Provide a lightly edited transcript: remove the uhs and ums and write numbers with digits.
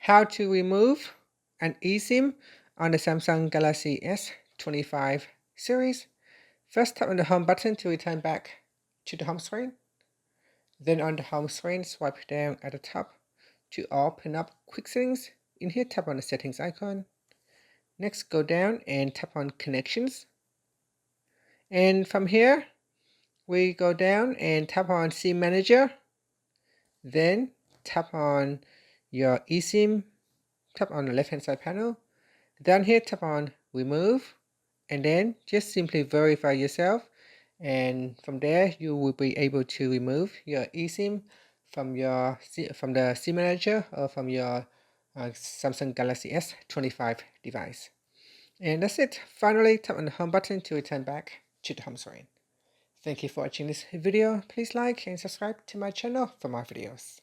How to remove an eSIM on the Samsung Galaxy S25 series. First, tap on the home button to return back to the home screen. Then on the home screen, swipe down at the top to open up quick settings. In here, tap on the settings icon. Next, go down and tap on connections. And from here, we go down and tap on SIM manager. Then tap on your eSIM. Tap on the left hand side panel. Down here, tap on remove, and then just simply verify yourself, and from there you will be able to remove your eSIM from the SIM manager or from your Samsung Galaxy S25 device. And that's it. Finally, tap on the home button to return back to the home screen. Thank you for watching this video. Please like and subscribe to my channel for more videos.